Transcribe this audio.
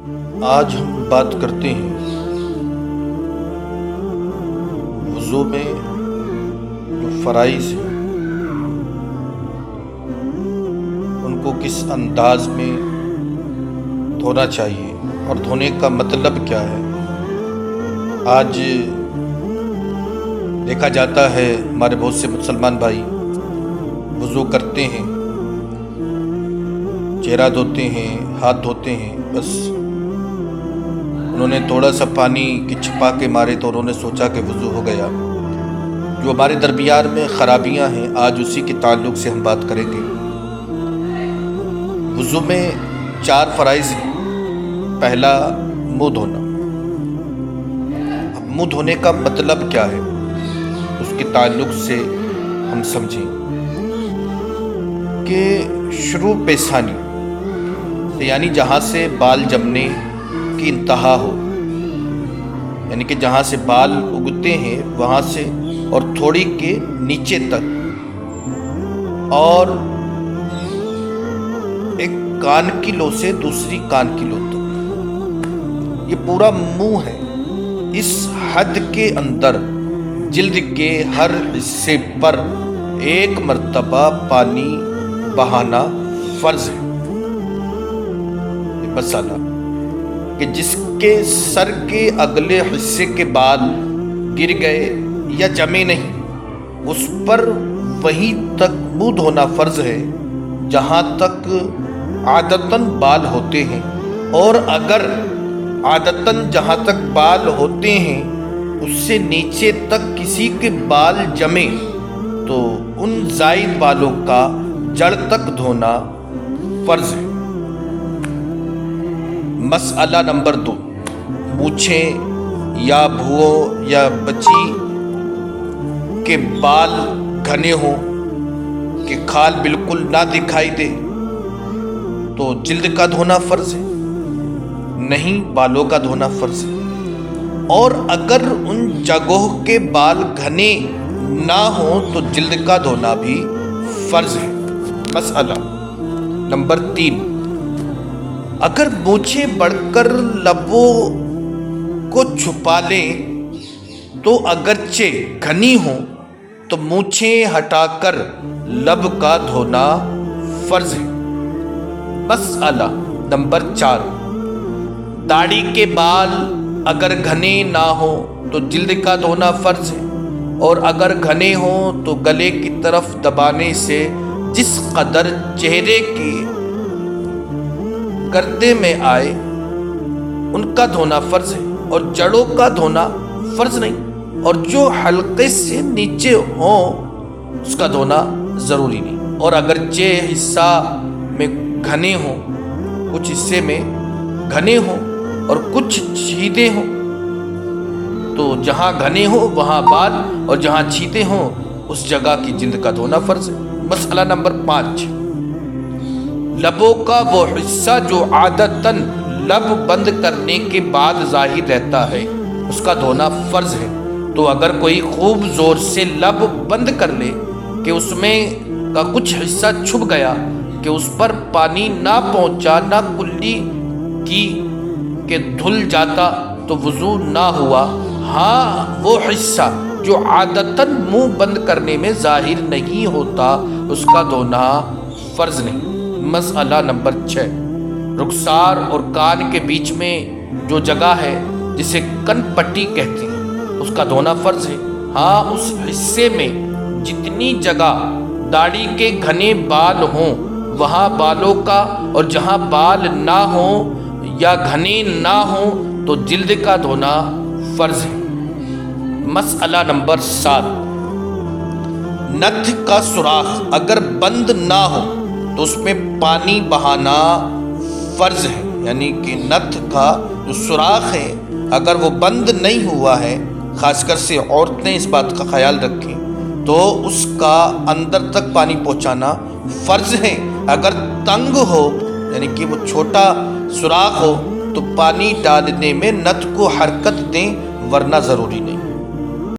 آج ہم بات کرتے ہیں وضو میں جو فرائض ہیں ان کو کس انداز میں دھونا چاہیے اور دھونے کا مطلب کیا ہے۔ آج دیکھا جاتا ہے ہمارے بہت سے مسلمان بھائی وضو کرتے ہیں، چہرہ دھوتے ہیں، ہاتھ دھوتے ہیں، بس انہوں نے تھوڑا سا پانی کی چھپا کے مارے تو انہوں نے سوچا کہ وضو ہو گیا۔ جو ہمارے درمیان میں خرابیاں ہیں آج اسی کے تعلق سے ہم بات کریں گے۔ وضو میں 4 فرائض ہیں۔ پہلا منہ دھونا۔ اب منہ دھونے کا مطلب کیا ہے اس کے تعلق سے ہم سمجھیں کہ شروع پیشانی سے، یعنی جہاں سے بال جمنے کی انتہا ہو، یعنی کہ جہاں سے بال اگتے ہیں وہاں سے اور تھوڑی کے نیچے تک، اور ایک کان کی لو سے دوسری کان کی لو تک، یہ پورا منہ ہے۔ اس حد کے اندر جلد کے ہر حصے پر ایک مرتبہ پانی بہانا فرض ہے۔ یہ مسئلہ کہ جس کے سر کے اگلے حصے کے بال گر گئے یا جمے نہیں، اس پر وہیں تک منہ دھونا فرض ہے جہاں تک عادتاً بال ہوتے ہیں، اور اگر عادتاً جہاں تک بال ہوتے ہیں اس سے نیچے تک کسی کے بال جمے تو ان زائد بالوں کا جڑ تک دھونا فرض ہے۔ مسئلہ نمبر 2، مونچھیں یا بھوؤں یا بچی کے بال گھنے ہوں کہ کھال بالکل نہ دکھائی دے تو جلد کا دھونا فرض ہے، نہیں بالوں کا دھونا فرض ہے۔ اور اگر ان جگہوں کے بال گھنے نہ ہوں تو جلد کا دھونا بھی فرض ہے۔ مسئلہ نمبر 3، اگر مونچھیں بڑھ کر لبوں کو چھپا لیں تو اگرچہ گھنی ہوں تو مونچھیں ہٹا کر لب کا دھونا فرض ہے۔ مسئلہ نمبر 4، داڑھی کے بال اگر گھنے نہ ہوں تو جلد کا دھونا فرض ہے، اور اگر گھنے ہوں تو گلے کی طرف دبانے سے جس قدر چہرے کی گردے میں آئے ان کا دھونا فرض ہے، اور جڑوں کا دھونا فرض نہیں، اور جو حلقے سے نیچے ہوں اس کا دھونا ضروری نہیں۔ اور اگرچہ حصہ میں گھنے ہوں، کچھ حصے میں گھنے ہوں اور کچھ چھیدے ہوں، تو جہاں گھنے ہوں وہاں بال اور جہاں چھیدے ہوں اس جگہ کی جلد کا دھونا فرض ہے۔ مسئلہ نمبر 5، لبوں کا وہ حصہ جو عادتاً لب بند کرنے کے بعد ظاہر رہتا ہے اس کا دھونا فرض ہے۔ تو اگر کوئی خوب زور سے لب بند کر لے کہ اس میں کا کچھ حصہ چھپ گیا کہ اس پر پانی نہ پہنچا نہ کلی کی کہ دھل جاتا تو وضو نہ ہوا۔ ہاں وہ حصہ جو عادتاً منہ بند کرنے میں ظاہر نہیں ہوتا اس کا دھونا فرض نہیں۔ مسئلہ نمبر 6، رخسار اور کان کے بیچ میں جو جگہ ہے جسے کن پٹی کہتے ہیں اس کا دھونا فرض ہے۔ ہاں اس حصے میں جتنی جگہ داڑھی کے گھنے بال ہوں وہاں بالوں کا، اور جہاں بال نہ ہوں یا گھنے نہ ہوں تو جلد کا دھونا فرض ہے۔ مسئلہ نمبر 7، نتھ کا سوراخ اگر بند نہ ہو تو اس میں پانی بہانا فرض ہے، یعنی کہ نتھ کا جو سوراخ ہے اگر وہ بند نہیں ہوا ہے، خاص کر سے عورتیں اس بات کا خیال رکھیں تو اس کا اندر تک پانی پہنچانا فرض ہے۔ اگر تنگ ہو یعنی کہ وہ چھوٹا سوراخ ہو تو پانی ڈالنے میں نتھ کو حرکت دیں ورنہ ضروری نہیں۔